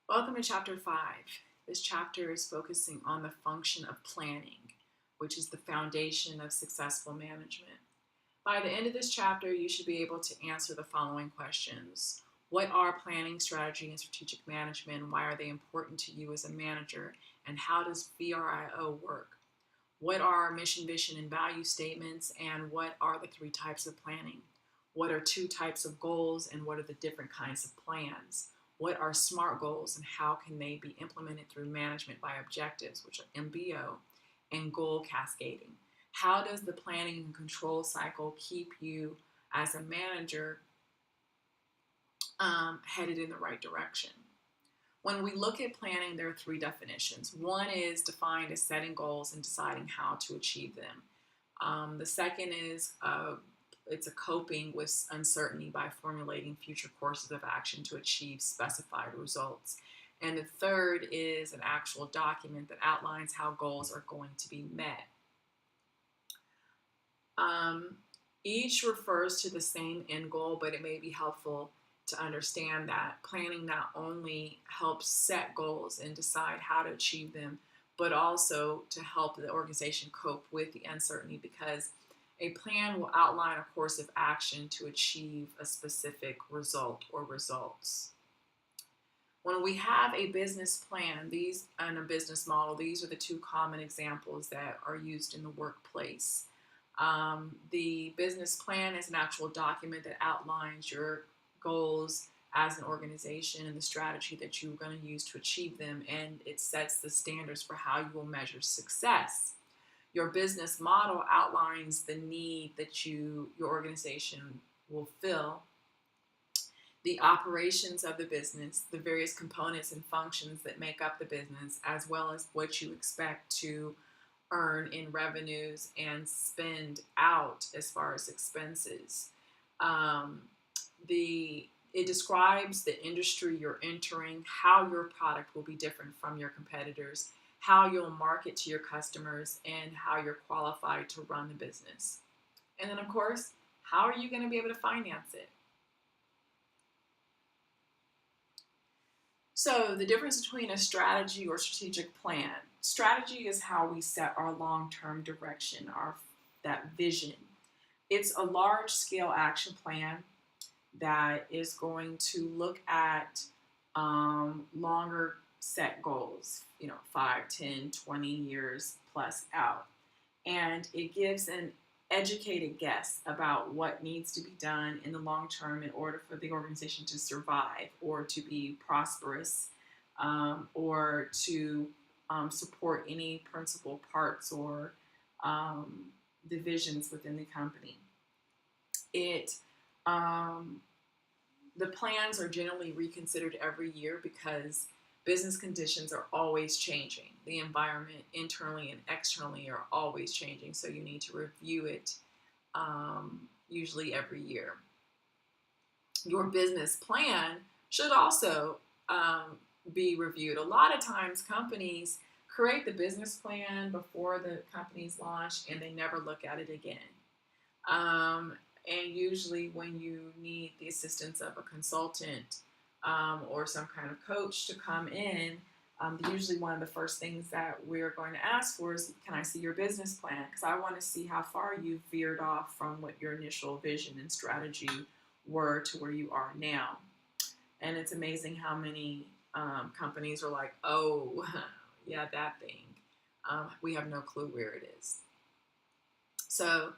Welcome to Chapter 5. This chapter is focusing on the function of planning, which is the foundation of successful management. By the end of this chapter, you should be able to answer the following questions. What are planning, strategy, and strategic management? Why are they important to you as a manager? And how does VRIO work? What are mission, vision, and value statements? And what are the three types of planning? What are two types of goals? And what are the different kinds of plans? What are SMART goals and how can they be implemented through management by objectives, which are MBO, and goal cascading? How does the planning and control cycle keep you as a manager headed in the right direction? When we look at planning, there are three definitions. One is defined as setting goals and deciding how to achieve them. The second is it's a coping with uncertainty by formulating future courses of action to achieve specified results. And the third is an actual document that outlines how goals are going to be met. Each refers to the same end goal, but it may be helpful to understand that planning not only helps set goals and decide how to achieve them, but also to help the organization cope with the uncertainty, because a plan will outline a course of action to achieve a specific result or results. When we have a business plan, and a business model, these are the two common examples that are used in the workplace. The business plan is an actual document that outlines your goals as an organization and the strategy that you're going to use to achieve them, and it sets the standards for how you will measure success. Your business model outlines the need that your organization will fill, the operations of the business, the various components and functions that make up the business, as well as what you expect to earn in revenues and spend out as far as expenses. It describes the industry you're entering, how your product will be different from your competitors, how you'll market to your customers, and how you're qualified to run the business. And then, of course, how are you going to be able to finance it? So the difference between a strategy or strategic plan. Strategy is how we set our long-term direction, that vision. It's a large-scale action plan that is going to look at longer set goals, 5, 10, 20 years plus out. And it gives an educated guess about what needs to be done in the long term in order for the organization to survive or to be prosperous, or to support any principal parts or divisions within the company. The plans are generally reconsidered every year because business conditions are always changing. The environment internally and externally are always changing, so you need to review it usually every year. Your business plan should also be reviewed. A lot of times companies create the business plan before the company's launch and they never look at it again. And usually when you need the assistance of a consultant or some kind of coach to come in, usually one of the first things that we're going to ask for is, can I see your business plan? Because I want to see how far you've veered off from what your initial vision and strategy were to where you are now. And it's amazing how many companies are like, oh, yeah, that thing. We have no clue where it is. So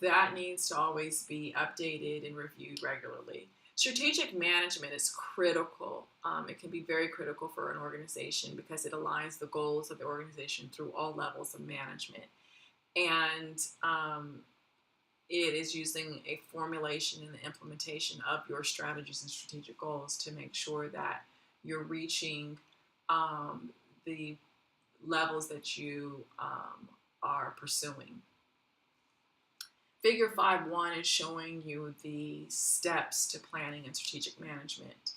that needs to always be updated and reviewed regularly. Strategic management is critical. It can be very critical for an organization because it aligns the goals of the organization through all levels of management. And it is using a formulation and the implementation of your strategies and strategic goals to make sure that you're reaching the levels that you are pursuing. Figure 5.1 is showing you the steps to planning and strategic management.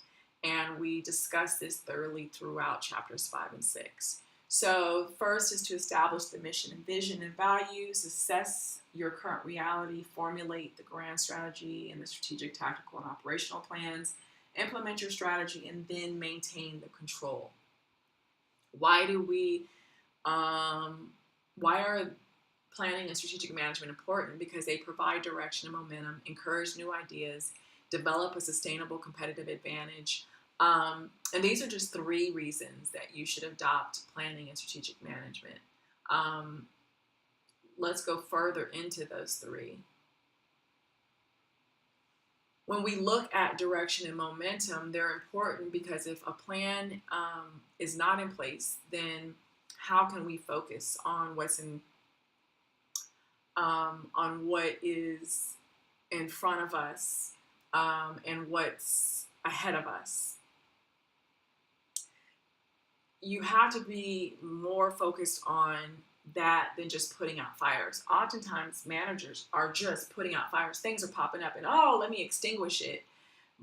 And we discuss this thoroughly throughout chapters 5 and 6. So first is to establish the mission and vision and values, assess your current reality, formulate the grand strategy and the strategic, tactical, and operational plans, Implement your strategy and then maintain the control. Why do we, why are planning and strategic management important? Because they provide direction and momentum, encourage new ideas, develop a sustainable competitive advantage. And these are just 3 reasons that you should adopt planning and strategic management. Let's go further into those 3. When we look at direction and momentum, they're important because if a plan is not in place, then how can we focus on on what is in front of us and what's ahead of us? You have to be more focused on that than just putting out fires. Oftentimes, managers are just putting out fires. Things are popping up and, oh, let me extinguish it.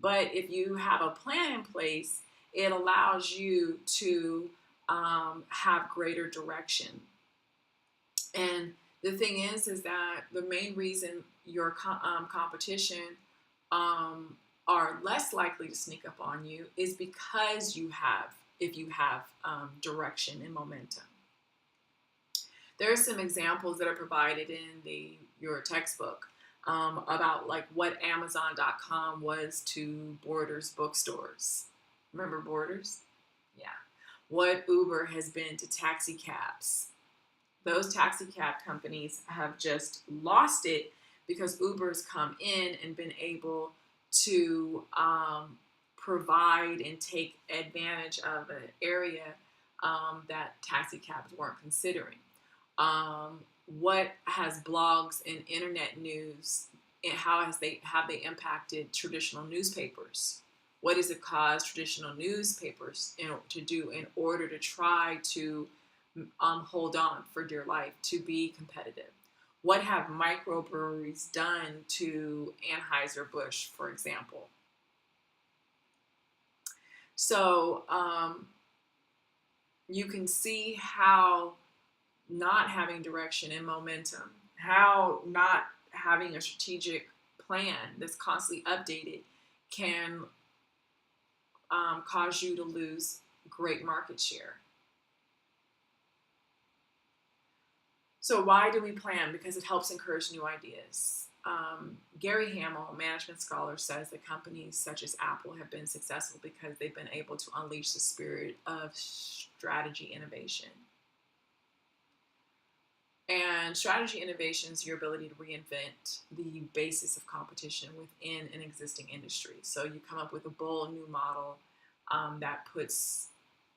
But if you have a plan in place, it allows you to have greater direction. And the thing is that the main reason your competition are less likely to sneak up on you is because if you have direction and momentum. There are some examples that are provided in your textbook about like what Amazon.com was to Borders bookstores. Remember Borders? Yeah. What Uber has been to taxi cabs. Those taxi cab companies have just lost it because Uber's come in and been able to provide and take advantage of an area that taxi cabs weren't considering. What has blogs and internet news and how have they impacted traditional newspapers? What does it cause traditional newspapers to do in order to try to hold on for dear life, to be competitive? What have microbreweries done to Anheuser-Busch, for example? So you can see how not having direction and momentum, how not having a strategic plan that's constantly updated can cause you to lose great market share. So why do we plan? Because it helps encourage new ideas. Gary Hamel, management scholar, says that companies such as Apple have been successful because they've been able to unleash the spirit of strategy innovation. And strategy innovation is your ability to reinvent the basis of competition within an existing industry. So you come up with a bold new model that puts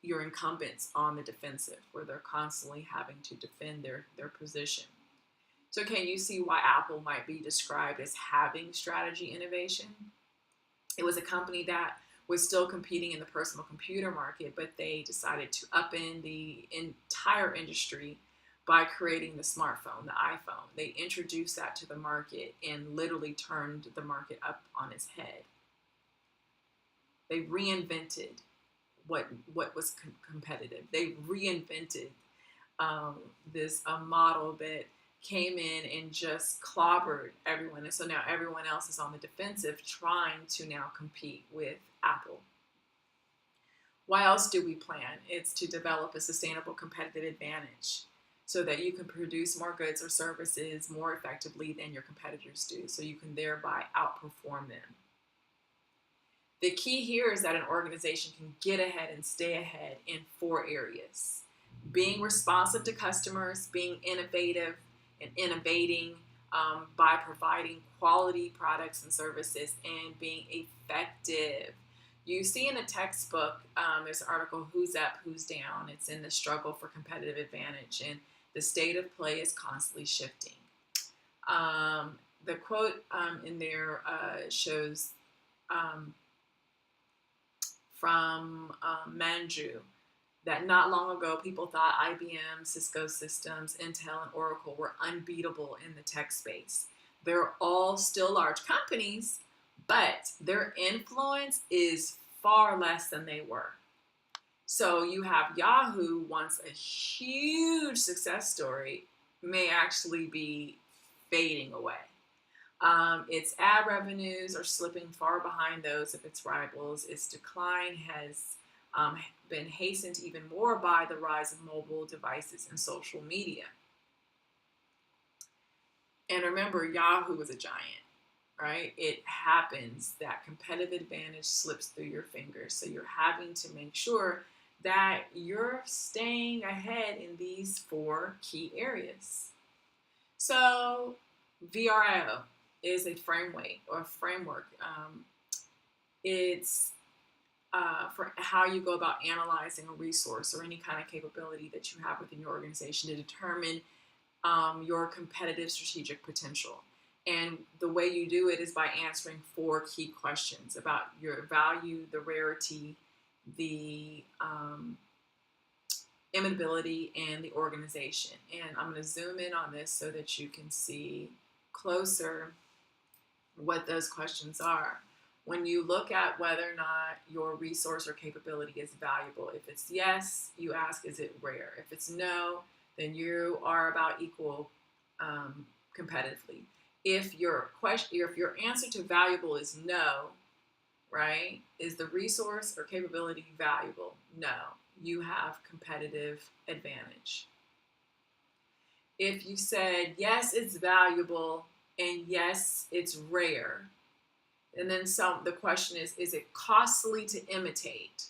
your incumbents on the defensive, where they're constantly having to defend their position. So can you see why Apple might be described as having strategy innovation? It was a company that was still competing in the personal computer market, but they decided to upend the entire industry by creating the smartphone, the iPhone. They introduced that to the market and literally turned the market up on its head. They reinvented what was competitive. They reinvented this model that came in and just clobbered everyone. And so now everyone else is on the defensive trying to now compete with Apple. Why else do we plan? It's to develop a sustainable competitive advantage so that you can produce more goods or services more effectively than your competitors do, so you can thereby outperform them. The key here is that an organization can get ahead and stay ahead in 4 areas: being responsive to customers, being innovative and innovating by providing quality products and services, and being effective. You see in the textbook, there's an article, Who's Up, Who's Down? It's in the struggle for competitive advantage, and the state of play is constantly shifting. The quote in there shows from Manju that not long ago people thought IBM, Cisco Systems, Intel, and Oracle were unbeatable in the tech space. They're all still large companies, but their influence is far less than they were. So you have Yahoo, once a huge success story, may actually be fading away. Its ad revenues are slipping far behind those of its rivals. Its decline has been hastened even more by the rise of mobile devices and social media. And remember, Yahoo was a giant, right? It happens that competitive advantage slips through your fingers. So you're having to make sure that you're staying ahead in these 4 key areas. So VRO is a framework. It's for how you go about analyzing a resource or any kind of capability that you have within your organization to determine your competitive strategic potential. And the way you do it is by answering 4 key questions about your value, the rarity, the imitability, and the organization. And I'm going to zoom in on this so that you can see closer what those questions are. When you look at whether or not your resource or capability is valuable, if it's yes, you ask, is it rare? If it's no, then you are about equal competitively. If your answer to valuable is no, right? Is the resource or capability valuable? No, you have competitive advantage. If you said yes, it's valuable, and yes, it's rare, and then the question is it costly to imitate?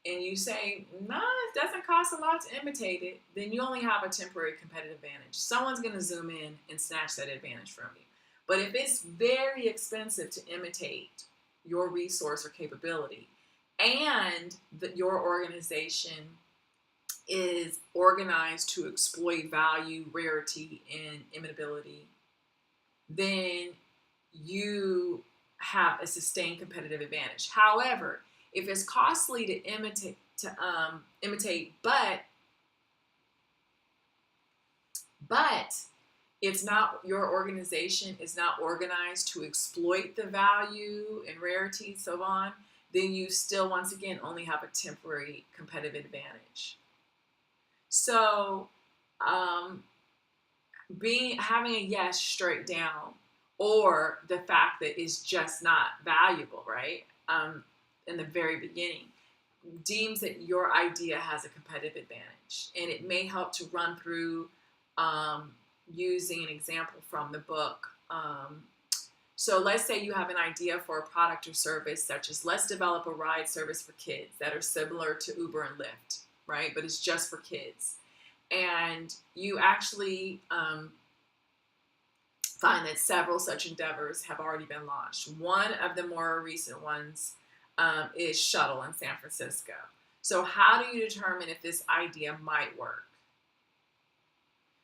And you say, no, it doesn't cost a lot to imitate it, then you only have a temporary competitive advantage. Someone's going to zoom in and snatch that advantage from you. But if it's very expensive to imitate your resource or capability, and that your organization is organized to exploit value, rarity, and imitability, then you have a sustained competitive advantage. However, if it's costly to imitate, but it's not, your organization is not organized to exploit the value and rarity, so on, then you still, once again, only have a temporary competitive advantage. So, having a yes straight down, or the fact that it's just not valuable, right? In the very beginning, deems that your idea has a competitive advantage, and it may help to run through using an example from the book. So let's say you have an idea for a product or service, such as let's develop a ride service for kids that are similar to Uber and Lyft, right? But it's just for kids. And you actually find that several such endeavors have already been launched. One of the more recent ones is Shuttle in San Francisco. So how do you determine if this idea might work?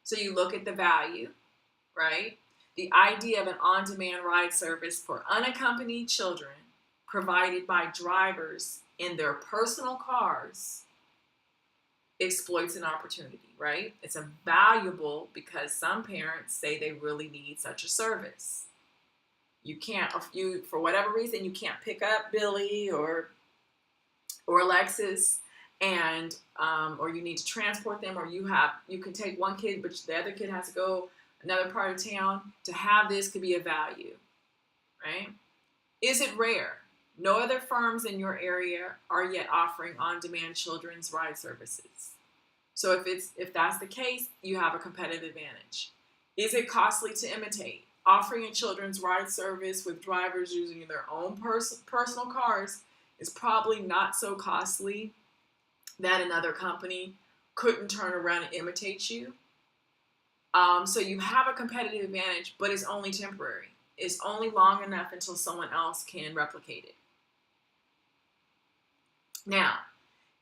So you look at the value, right? The idea of an on-demand ride service for unaccompanied children provided by drivers in their personal cars exploits an opportunity, right? It's a valuable because some parents say they really need such a service. You can't, for whatever reason, you can't pick up Billy or Alexis, and or you need to transport them, or you can take one kid, but the other kid has to go another part of town. To have this could be a value, right? Is it rare? No other firms in your area are yet offering on-demand children's ride services. So if that's the case, you have a competitive advantage. Is it costly to imitate? Offering a children's ride service with drivers using their own personal cars is probably not so costly that another company couldn't turn around and imitate you. So you have a competitive advantage, but it's only temporary. It's only long enough until someone else can replicate it. Now,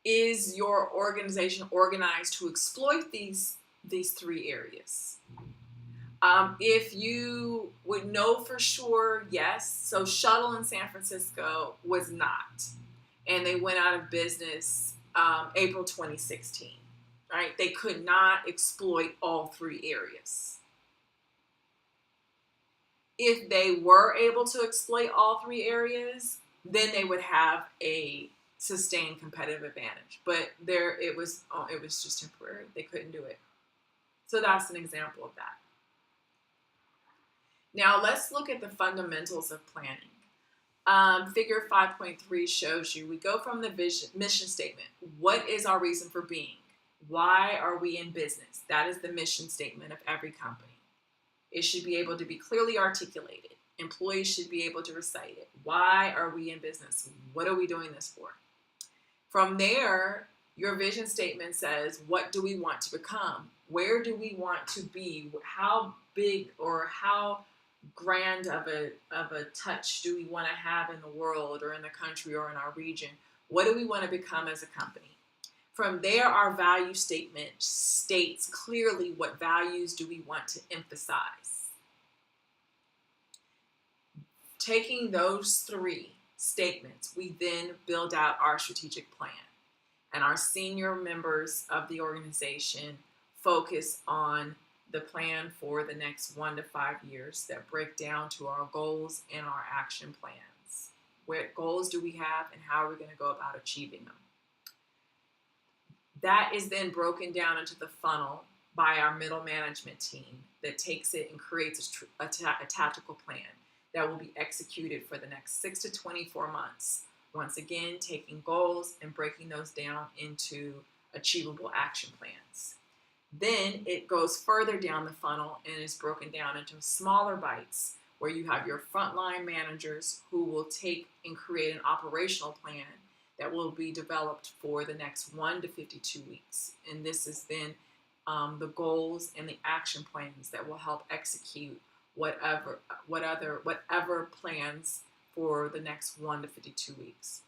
is your organization organized to exploit these 3 areas? If you would know for sure, yes. So Shuttle in San Francisco was not. And they went out of business April 2016. Right? They could not exploit all 3 areas. If they were able to exploit all 3 areas, then they would have a sustained competitive advantage. But it was just temporary. They couldn't do it. So that's an example of that. Now let's look at the fundamentals of planning. Figure 5.3 shows you we go from the mission statement. What is our reason for being? Why are we in business? That is the mission statement of every company. It should be able to be clearly articulated. Employees should be able to recite it. Why are we in business? What are we doing this for? From there, your vision statement says, what do we want to become? Where do we want to be? How big or how grand of a touch do we want to have in the world or in the country or in our region? What do we want to become as a company? From there, our value statement states clearly what values do we want to emphasize. Taking those three statements, we then build out our strategic plan. And our senior members of the organization focus on the plan for the next 1 to 5 years that break down to our goals and our action plans. What goals do we have and how are we going to go about achieving them? That is then broken down into the funnel by our middle management team that takes it and creates a tactical plan that will be executed for the next 6 to 24 months. Once again, taking goals and breaking those down into achievable action plans. Then it goes further down the funnel and is broken down into smaller bites where you have your frontline managers who will take and create an operational plan that will be developed for the next 1 to 52 weeks. And this is then the goals and the action plans that will help execute whatever plans for the next 1 to 52 weeks.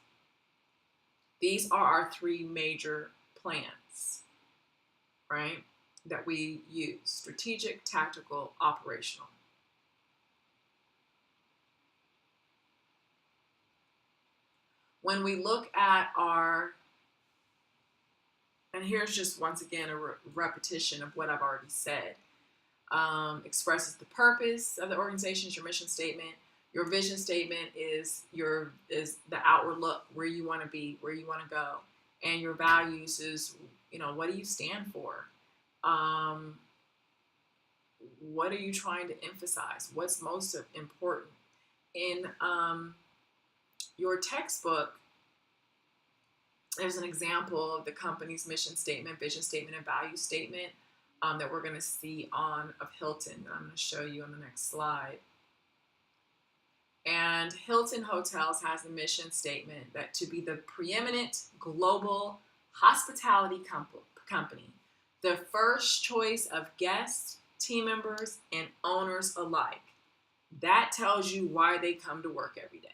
These are our three major plans, right, that we use: strategic, tactical, operational. When we look at and here's just once again a repetition of what I've already said, expresses the purpose of the organization, your mission statement. Your vision statement is the outward look, where you want to be, where you want to go. And your values is, what do you stand for? What are you trying to emphasize? What's most important? In your textbook, there's an example of the company's mission statement, vision statement, and value statement that we're going to see of Hilton that I'm going to show you on the next slide. And Hilton Hotels has a mission statement that to be the preeminent global hospitality company, the first choice of guests, team members, and owners alike. That tells you why they come to work every day.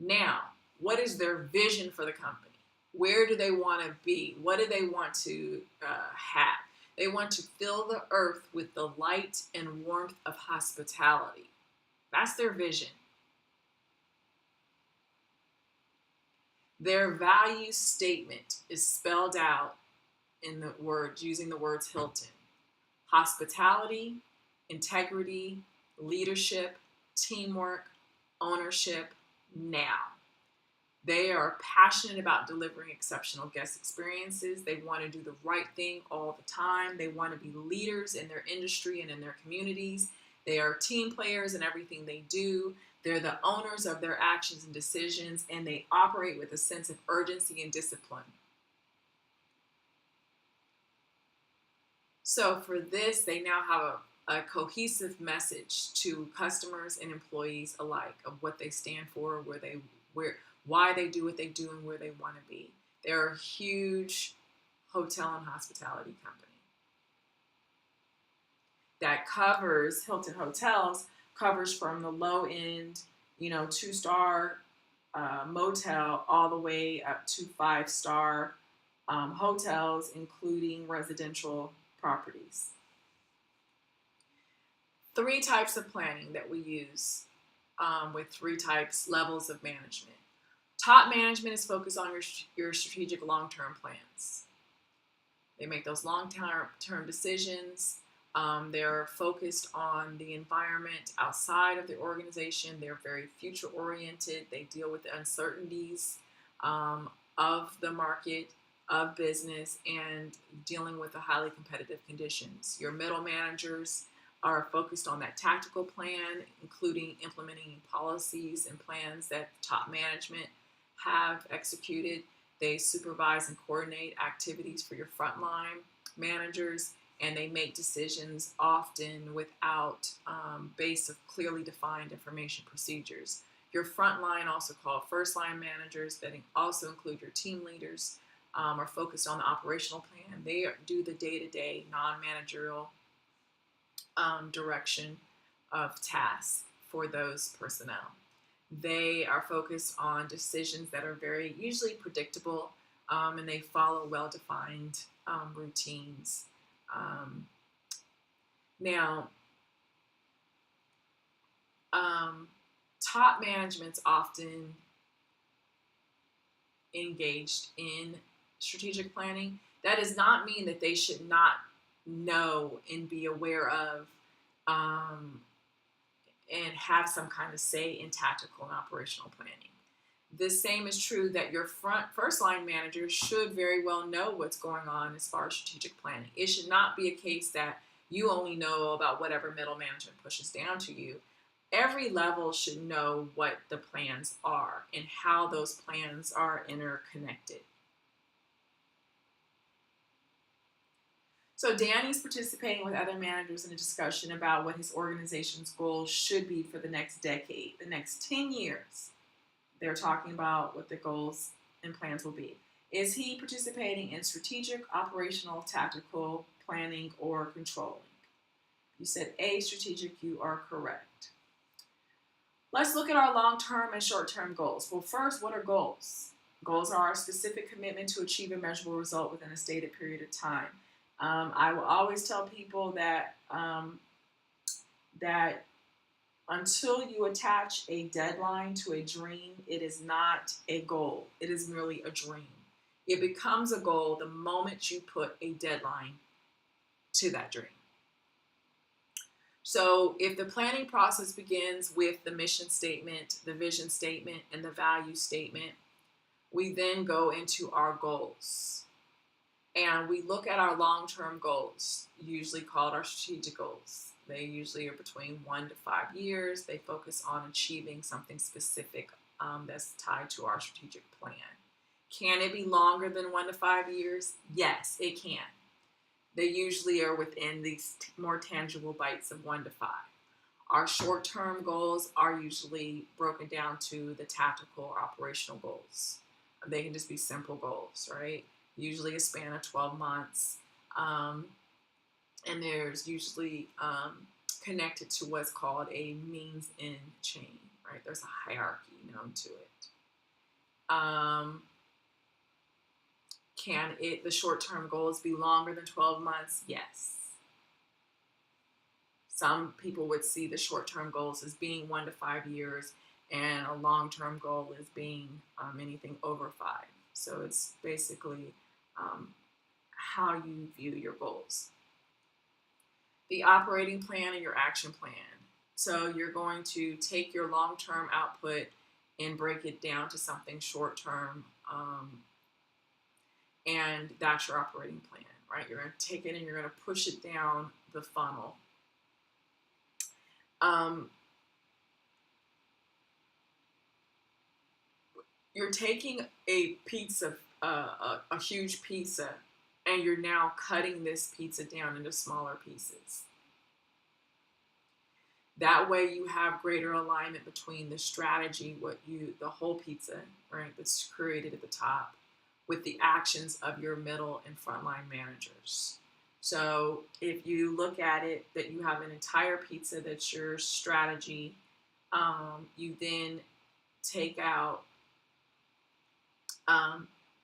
Now, what is their vision for the company? Where do they want to be? What do they want to have? They want to fill the earth with the light and warmth of hospitality. That's their vision. Their value statement is spelled out in the words, using the words Hilton: hospitality, integrity, leadership, teamwork, ownership, now. They are passionate about delivering exceptional guest experiences. They want to do the right thing all the time. They want to be leaders in their industry and in their communities. They are team players in everything they do. They're the owners of their actions and decisions, and they operate with a sense of urgency and discipline. So for this, they now have a cohesive message to customers and employees alike of what they stand for, why they do what they do, and where they want to be. They're a huge hotel and hospitality company that covers, Hilton Hotels covers from the low end, 2-star motel all the way up to 5-star hotels, including residential properties. 3 types of planning that we use with 3 levels of management. Top management is focused on your strategic long-term plans. They make those long-term decisions. They're focused on the environment outside of the organization. They're very future-oriented. They deal with the uncertainties of the market. of business and dealing with the highly competitive conditions. Your middle managers are focused on that tactical plan, including implementing policies and plans that top management have executed. They supervise and coordinate activities for your frontline managers, and they make decisions often without base of clearly defined information procedures. Your frontline, also called first line managers, that also include your team leaders, are focused on the operational plan. They do the day-to-day non-managerial direction of tasks for those personnel. They are focused on decisions that are very usually predictable, and they follow well-defined routines. Now, top management's often engaged in strategic planning. That does not mean that they should not know and be aware of and have some kind of say in tactical and operational planning. The same is true that your first line manager should very well know what's going on as far as strategic planning. It should not be a case that you only know about whatever middle management pushes down to you. Every level should know what the plans are and how those plans are interconnected. So Danny's participating with other managers in a discussion about what his organization's goals should be for the next decade, the next 10 years. They're talking about what the goals and plans will be. Is he participating in strategic, operational, tactical, planning, or controlling? You said A, strategic, you are correct. Let's look at our long-term and short-term goals. Well, first, what are goals? Goals are a specific commitment to achieve a measurable result within a stated period of time. I will always tell people that that until you attach a deadline to a dream, it is not a goal. It is merely a dream. It becomes a goal the moment you put a deadline to that dream. So if the planning process begins with the mission statement, the vision statement, and the value statement, we then go into our goals. And we look at our long-term goals, usually called our strategic goals. They usually are between 1 to 5 years. They focus on achieving something specific that's tied to our strategic plan. Can it be longer than 1 to 5 years? Yes, it can. They usually are within these more tangible bites of 1 to 5. Our short-term goals are usually broken down to the tactical or operational goals. They can just be simple goals, right? Usually a span of 12 months. And there's usually connected to what's called a means end chain, right? There's a hierarchy known to it. Can the short-term goals be longer than 12 months? Yes. Some people would see the short-term goals as being 1 to 5 years, and a long-term goal as being anything over 5. So it's basically how you view your goals. The operating plan and your action plan. So you're going to take your long-term output and break it down to something short-term, and that's your operating plan, right? You're going to take it and you're going to push it down the funnel. You're taking a pizza, a huge pizza, and you're now cutting this pizza down into smaller pieces. That way you have greater alignment between the strategy, the whole pizza, right, that's created at the top, with the actions of your middle and frontline managers. So if you look at it that you have an entire pizza that's your strategy, you then take out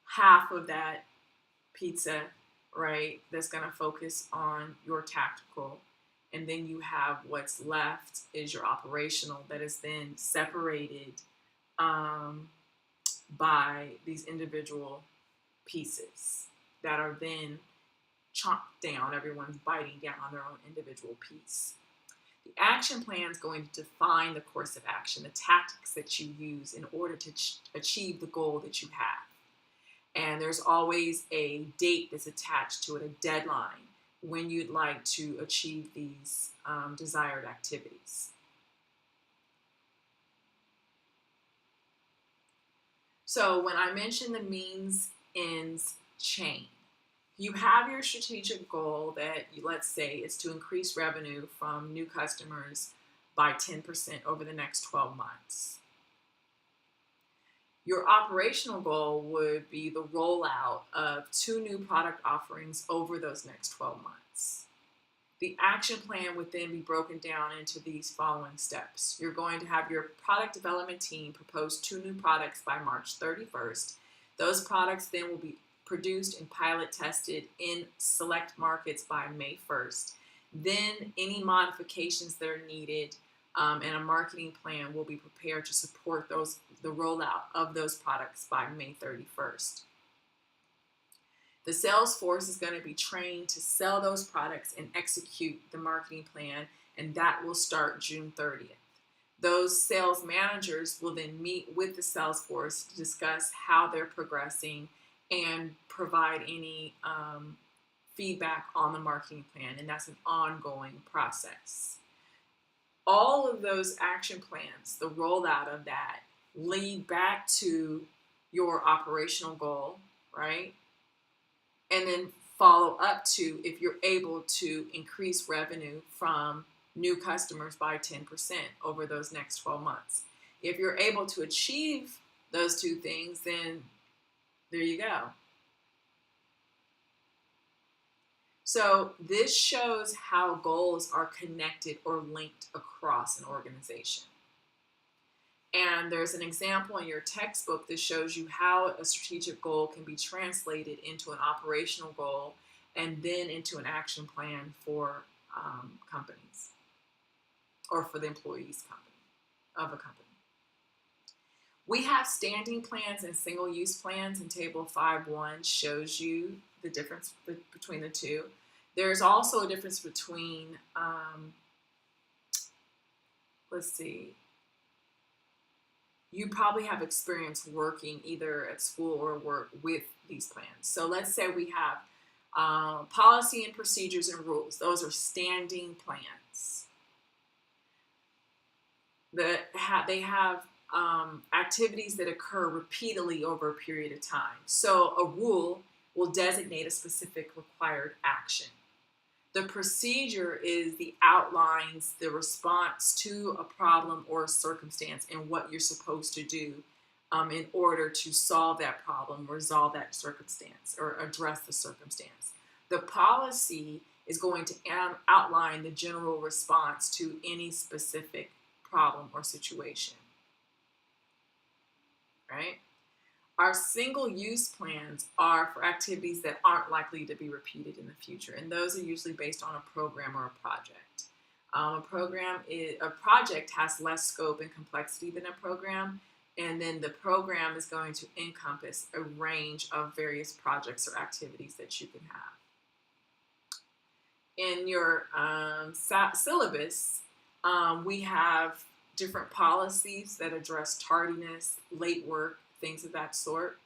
half of that pizza, right, that's going to focus on your tactical, and then you have what's left is your operational that is then separated by these individual pieces that are then chopped down. Everyone's biting down on their own individual piece. The action plan is going to define the course of action, the tactics that you use in order to achieve the goal that you have. And there's always a date that's attached to it, a deadline, when you'd like to achieve these desired activities. So when I mention the means ends chain, you have your strategic goal that, let's say, is to increase revenue from new customers by 10% over the next 12 months. Your operational goal would be the rollout of 2 new product offerings over those next 12 months. The action plan would then be broken down into these following steps. You're going to have your product development team propose 2 new products by March 31st. Those products then will be produced and pilot tested in select markets by May 1st. Then any modifications that are needed and a marketing plan will be prepared to support the rollout of those products by May 31st. The sales force is going to be trained to sell those products and execute the marketing plan, and that will start June 30th. Those sales managers will then meet with the sales force to discuss how they're progressing and provide any feedback on the marketing plan, and that's an ongoing process. All of those action plans, the rollout of that, lead back to your operational goal, right? And then follow up to if you're able to increase revenue from new customers by 10% over those next 12 months. If you're able to achieve those 2 things, then there you go. So this shows how goals are connected or linked across an organization. And there's an example in your textbook that shows you how a strategic goal can be translated into an operational goal and then into an action plan for companies or for the employees of a company. We have standing plans and single-use plans, and Table 5.1 shows you the difference between the two. There's also a difference between, you probably have experience working either at school or work with these plans. So let's say we have policy and procedures and rules. Those are standing plans. They have activities that occur repeatedly over a period of time. So a rule will designate a specific required action. The procedure is the outlines the response to a problem or a circumstance and what you're supposed to do in order to solve that problem, resolve that circumstance, or address the circumstance. The policy is going to outline the general response to any specific problem or situation, right? Our single-use plans are for activities that aren't likely to be repeated in the future, and those are usually based on a program or a project. A project has less scope and complexity than a program, and then the program is going to encompass a range of various projects or activities that you can have. In your syllabus, we have different policies that address tardiness, late work, things of that sort.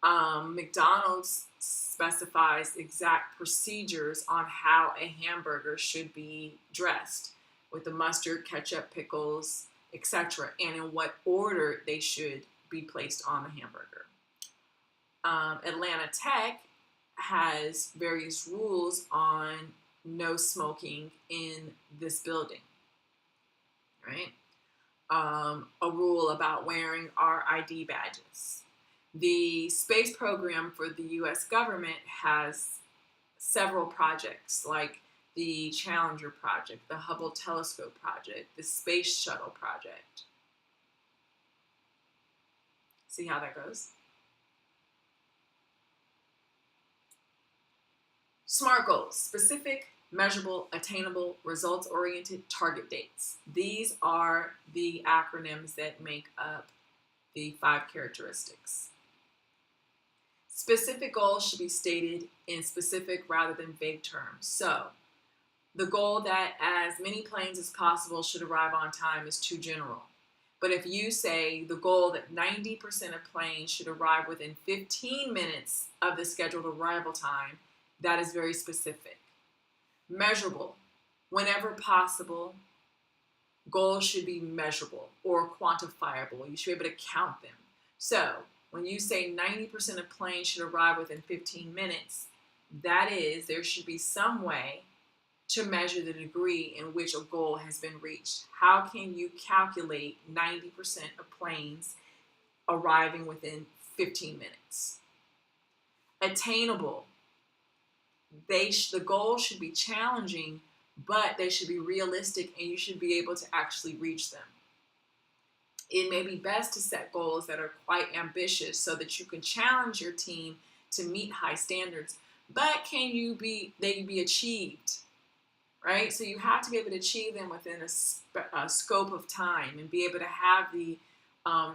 McDonald's specifies exact procedures on how a hamburger should be dressed with the mustard, ketchup, pickles, etc., and in what order they should be placed on the hamburger. Atlanta Tech has various rules on no smoking in this building, right? A rule about wearing our ID badges. The space program for the U.S. government has several projects like the Challenger project, the Hubble telescope project, the Space Shuttle project. See how that goes? SMART goals: specific, measurable, attainable, results-oriented, target dates. These are the acronyms that make up the 5 characteristics. Specific goals should be stated in specific rather than vague terms. So, the goal that as many planes as possible should arrive on time is too general. But if you say the goal that 90% of planes should arrive within 15 minutes of the scheduled arrival time, that is very specific. Measurable. Whenever possible, goals should be measurable or quantifiable. You should be able to count them. So when you say 90% of planes should arrive within 15 minutes, that is, there should be some way to measure the degree in which a goal has been reached. How can you calculate 90% of planes arriving within 15 minutes? Attainable. The goal should be challenging, but they should be realistic and you should be able to actually reach them. It may be best to set goals that are quite ambitious so that you can challenge your team to meet high standards, but they can be achieved, right? So you have to be able to achieve them within a scope of time and be able to have the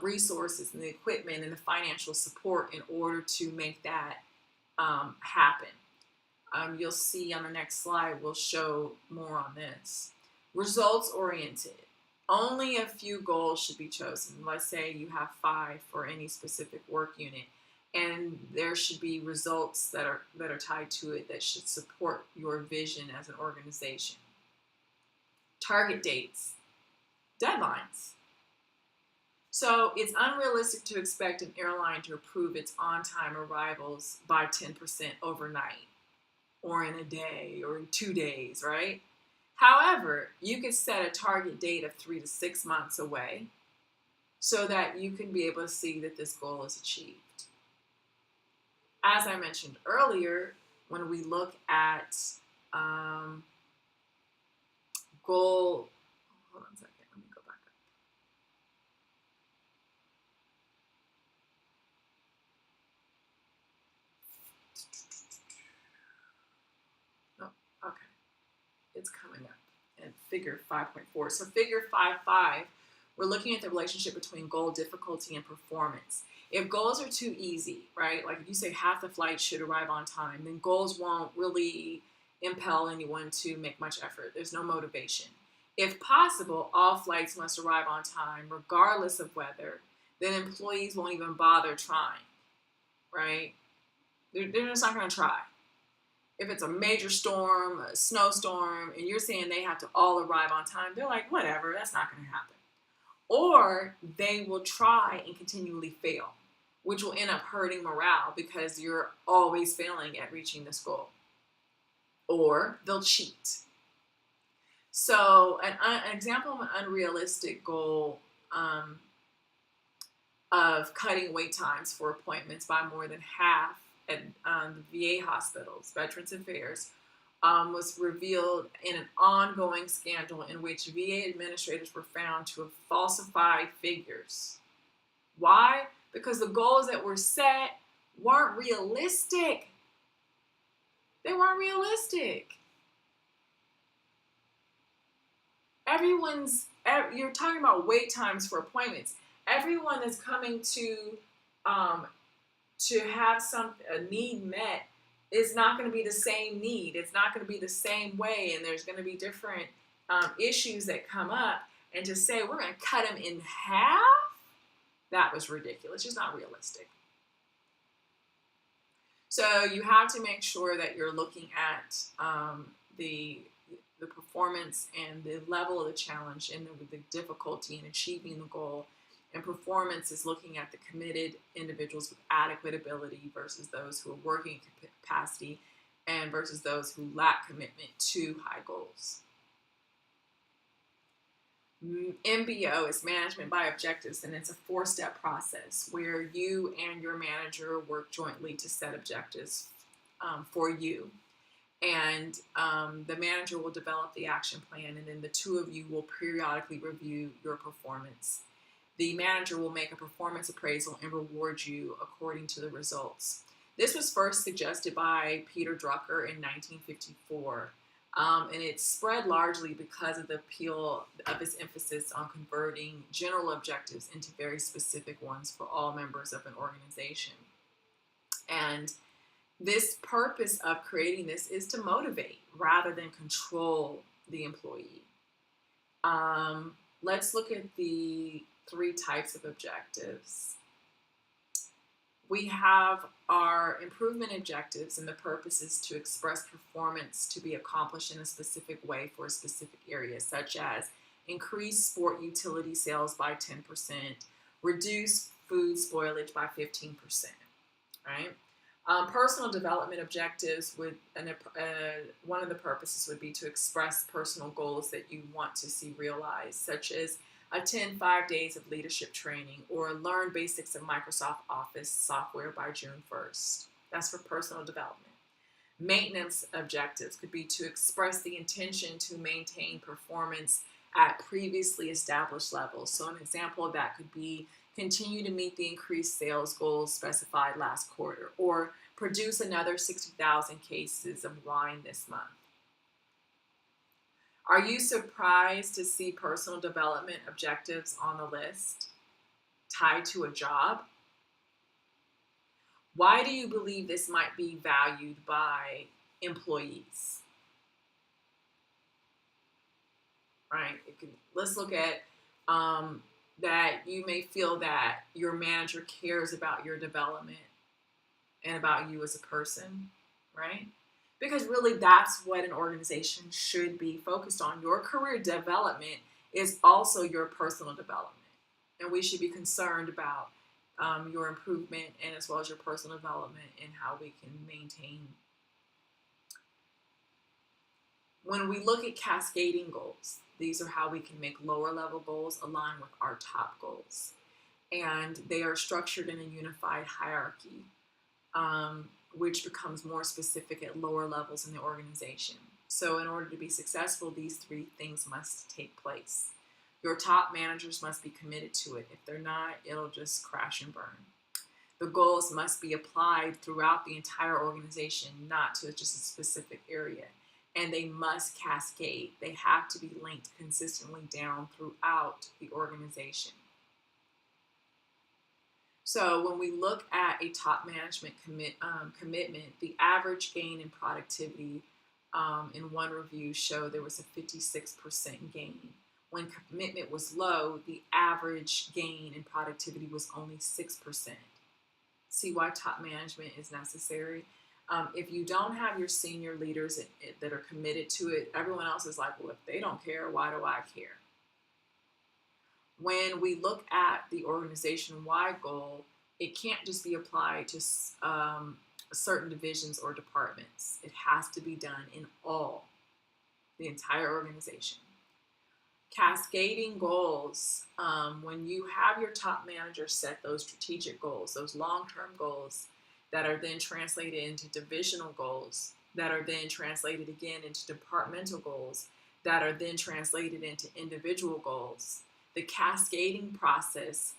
resources and the equipment and the financial support in order to make that happen. You'll see on the next slide, we'll show more on this. Results oriented. Only a few goals should be chosen. Let's say you have 5 for any specific work unit, and there should be results that are tied to it that should support your vision as an organization. Target dates, deadlines. So it's unrealistic to expect an airline to approve its on-time arrivals by 10% overnight, or in a day, or in 2 days, right? However, you could set a target date of 3 to 6 months away so that you can be able to see that this goal is achieved. As I mentioned earlier, when we look at goal, hold on a second, let me go back up. Oh, okay. It's coming up. And figure 5.4. So figure 5.5, we're looking at the relationship between goal difficulty and performance. If goals are too easy, right, like if you say half the flights should arrive on time, then goals won't really impel anyone to make much effort. There's no motivation. If possible, all flights must arrive on time, regardless of weather, then employees won't even bother trying, right? They're just not going to try. If it's a major storm, a snowstorm, and you're saying they have to all arrive on time, they're like, whatever, that's not going to happen. Or they will try and continually fail, which will end up hurting morale because you're always failing at reaching this goal. Or they'll cheat. So an example of an unrealistic goal of cutting wait times for appointments by more than half at the VA hospitals, Veterans Affairs, was revealed in an ongoing scandal in which VA administrators were found to have falsified figures. Why? Because the goals that were set weren't realistic. They weren't realistic. You're talking about wait times for appointments. Everyone that's coming to have a need met is not going to be the same need. It's not going to be the same way, and there's going to be different issues that come up. And to say we're going to cut them in half, that was ridiculous. It's just not realistic. So you have to make sure that you're looking at the performance and the level of the challenge and the difficulty in achieving the goal. And performance is looking at the committed individuals with adequate ability versus those who are working capacity and versus those who lack commitment to high goals. MBO is management by objectives, and it's a 4-step process where you and your manager work jointly to set objectives for you. And the manager will develop the action plan, and then the two of you will periodically review your performance. The manager will make a performance appraisal and reward you according to the results. This was first suggested by Peter Drucker in 1954, and it spread largely because of the appeal of his emphasis on converting general objectives into very specific ones for all members of an organization. And this purpose of creating this is to motivate rather than control the employee. Let's look at the three types of objectives. We have our improvement objectives, and the purpose is to express performance to be accomplished in a specific way for a specific area, such as increase sport utility sales by 10%, reduce food spoilage by 15%, right? Personal development objectives would, one of the purposes would be to express personal goals that you want to see realized, such as attend 5 days of leadership training or learn basics of Microsoft Office software by June 1st. That's for personal development. Maintenance objectives could be to express the intention to maintain performance at previously established levels. So an example of that could be continue to meet the increased sales goals specified last quarter, or produce another 60,000 cases of wine this month. Are you surprised to see personal development objectives on the list tied to a job? Why do you believe this might be valued by employees? Right? Let's look at that you may feel that your manager cares about your development and about you as a person, right? Because really that's what an organization should be focused on. Your career development is also your personal development. And we should be concerned about your improvement and as well as your personal development and how we can maintain. When we look at cascading goals, these are how we can make lower level goals align with our top goals. And they are structured in a unified hierarchy, which becomes more specific at lower levels in the organization. So in order to be successful, these three things must take place. Your top managers must be committed to it. If they're not, it'll just crash and burn. The goals must be applied throughout the entire organization, not to just a specific area. And they must cascade. They have to be linked consistently down throughout the organization. So when we look at a top management commitment, the average gain in productivity in one review showed there was a 56% gain. When commitment was low, the average gain in productivity was only 6%. See why top management is necessary? If you don't have your senior leaders that are committed to it, everyone else is like, well, if they don't care, why do I care? When we look at the organization-wide goal, it can't just be applied to certain divisions or departments. It has to be done in the entire organization. Cascading goals, when you have your top manager set those strategic goals, those long-term goals that are then translated into divisional goals, that are then translated again into departmental goals, that are then translated into individual goals. The cascading process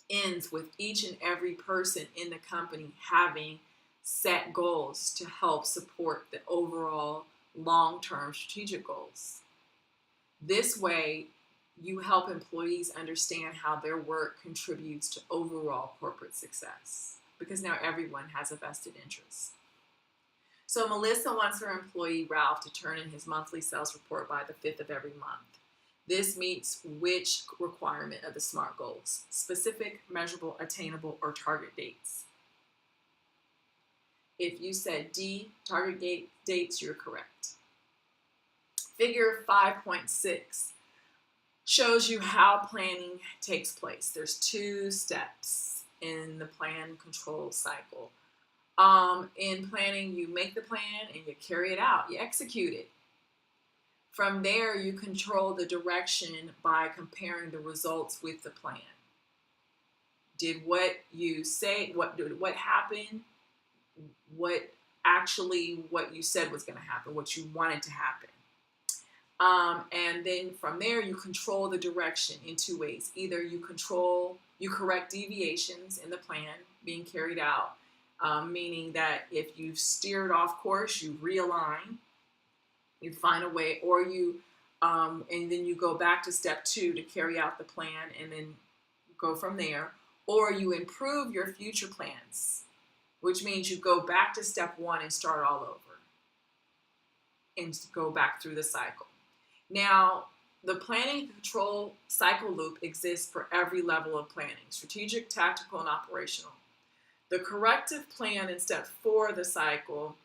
ends with each and every person in the company having set goals to help support the overall long-term strategic goals. This way, you help employees understand how their work contributes to overall corporate success, because now everyone has a vested interest. So Melissa wants her employee Ralph to turn in his monthly sales report by the 5th of every month. This meets which requirement of the SMART goals? Specific, measurable, attainable, or target dates? If you said D, target dates, you're correct. Figure 5.6 shows you how planning takes place. There's 2 steps in the plan control cycle. In planning, you make the plan and you carry it out. You execute it. From there, you control the direction by comparing the results with the plan. Did what you say, what happened, what you said was going to happen, what you wanted to happen. And then from there, you control the direction in 2 ways. Either you correct deviations in the plan being carried out, meaning that if you've steered off course, you realign, you find a way, or and then you go back to step 2 to carry out the plan and then go from there, or you improve your future plans, which means you go back to step 1 and start all over and go back through the cycle. Now, The planning and control cycle loop exists for every level of planning: strategic, tactical, and operational. The corrective plan in step 4 of the cycle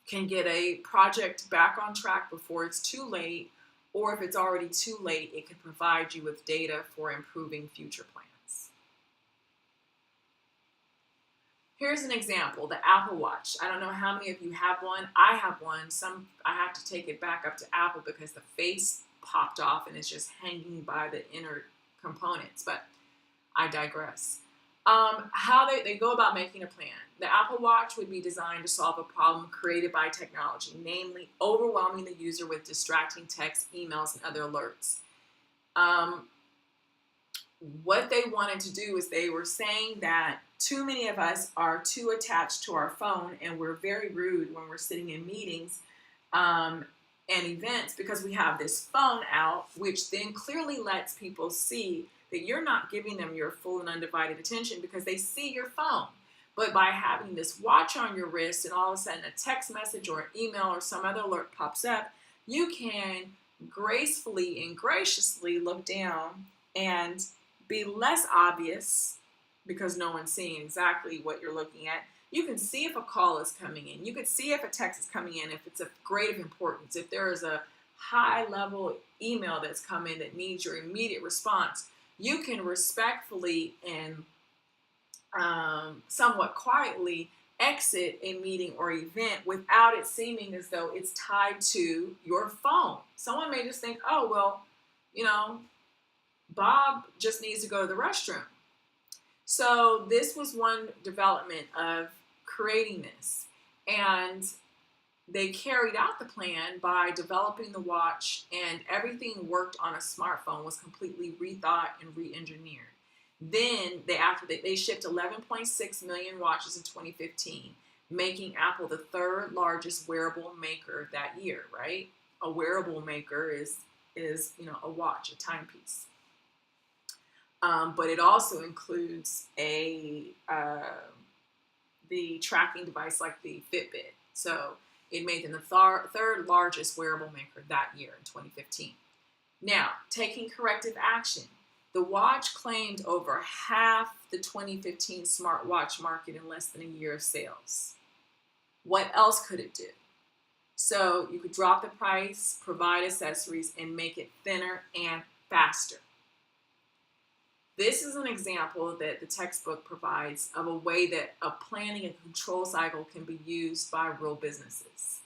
can get a project back on track before it's too late, or if it's already too late, it can provide you with data for improving future plans. Here's an example, the Apple Watch. I don't know how many of you have one. I have one. I have to take it back up to Apple because the face popped off and it's just hanging by the inner components, but I digress. How they go about making a plan. The Apple Watch would be designed to solve a problem created by technology, namely overwhelming the user with distracting texts, emails, and other alerts. What they wanted to do is they were saying that too many of us are too attached to our phone, and we're very rude when we're sitting in meetings and events because we have this phone out, which then clearly lets people see that you're not giving them your full and undivided attention because they see your phone. But by having this watch on your wrist and all of a sudden a text message or an email or some other alert pops up, you can gracefully and graciously look down and be less obvious because no one's seeing exactly what you're looking at. You can see if a call is coming in. You can see if a text is coming in, if it's of great importance, if there is a high-level email that's come in that needs your immediate response. You can respectfully and somewhat quietly exit a meeting or event without it seeming as though it's tied to your phone. Someone may just think, oh, well, Bob just needs to go to the restroom. So this was one development of creating this. And they carried out the plan by developing the watch, and everything worked on a smartphone was completely rethought and re-engineered. Then they shipped 11.6 million watches in 2015, making Apple the third largest wearable maker that year, right? A wearable maker is a watch, a timepiece. But it also includes the tracking device like the Fitbit. So it made them the third largest wearable maker that year in 2015. Now, taking corrective action. The watch claimed over half the 2015 smartwatch market in less than a year of sales. What else could it do? So you could drop the price, provide accessories, and make it thinner and faster. This is an example that the textbook provides of a way that a planning and control cycle can be used by real businesses.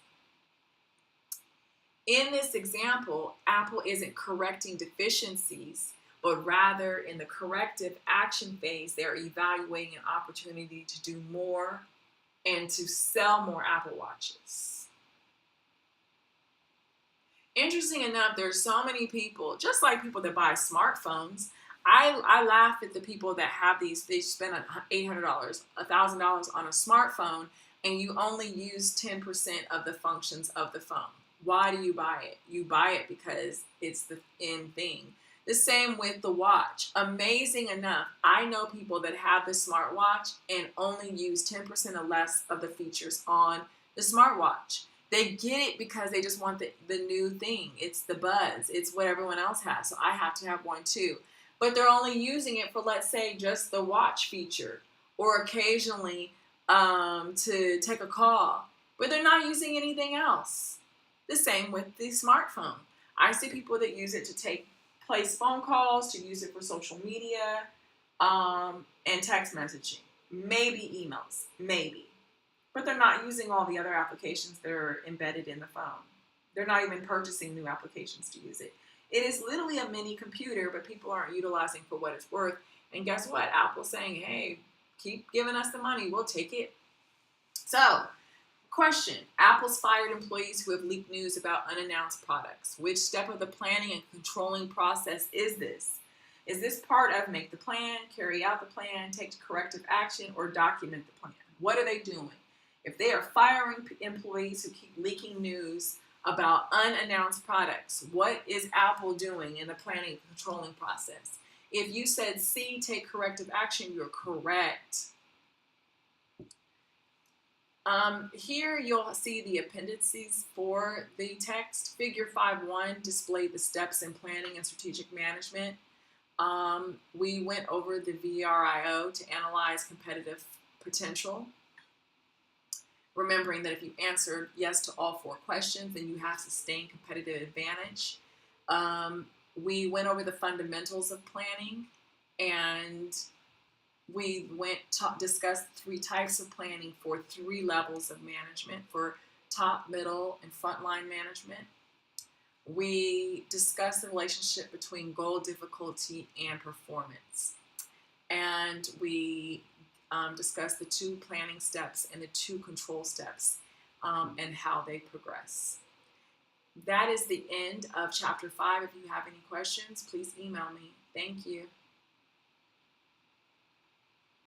In this example, Apple isn't correcting deficiencies, but rather in the corrective action phase, they're evaluating an opportunity to do more and to sell more Apple Watches. Interesting enough, there's so many people, just like people that buy smartphones. I laugh at the people that have these, they spend $800, $1,000 on a smartphone, and you only use 10% of the functions of the phone. Why do you buy it? You buy it because it's the end thing. The same with the watch. Amazing enough, I know people that have the smartwatch and only use 10% or less of the features on the smartwatch. They get it because they just want the new thing. It's the buzz. It's what everyone else has. So I have to have one too. But they're only using it for, let's say, just the watch feature or occasionally to take a call. But they're not using anything else. The same with the smartphone. I see people that use it to place phone calls, to use it for social media, and text messaging. Maybe emails, maybe. But they're not using all the other applications that are embedded in the phone. They're not even purchasing new applications to use it. It is literally a mini computer, but people aren't utilizing for what it's worth. And guess what? Apple's saying, hey, keep giving us the money. We'll take it. So, question. Apple's fired employees who have leaked news about unannounced products. Which step of the planning and controlling process is this? Is this part of make the plan, carry out the plan, take corrective action, or document the plan? What are they doing? If they are firing employees who keep leaking news about unannounced products, what is Apple doing in the planning and controlling process? If you said C, take corrective action, you're correct. Here you'll see the appendices for the text. Figure 5.1 displayed the steps in planning and strategic management. We went over the VRIO to analyze competitive potential, remembering that if you answered yes to all 4 questions, then you have sustained competitive advantage. We went over the fundamentals of planning, and we discussed 3 types of planning for 3 levels of management, for top, middle, and frontline management. We discussed the relationship between goal difficulty and performance. And we discussed the 2 planning steps and the 2 control steps, and how they progress. That is the end of chapter 5. If you have any questions, please email me. Thank you.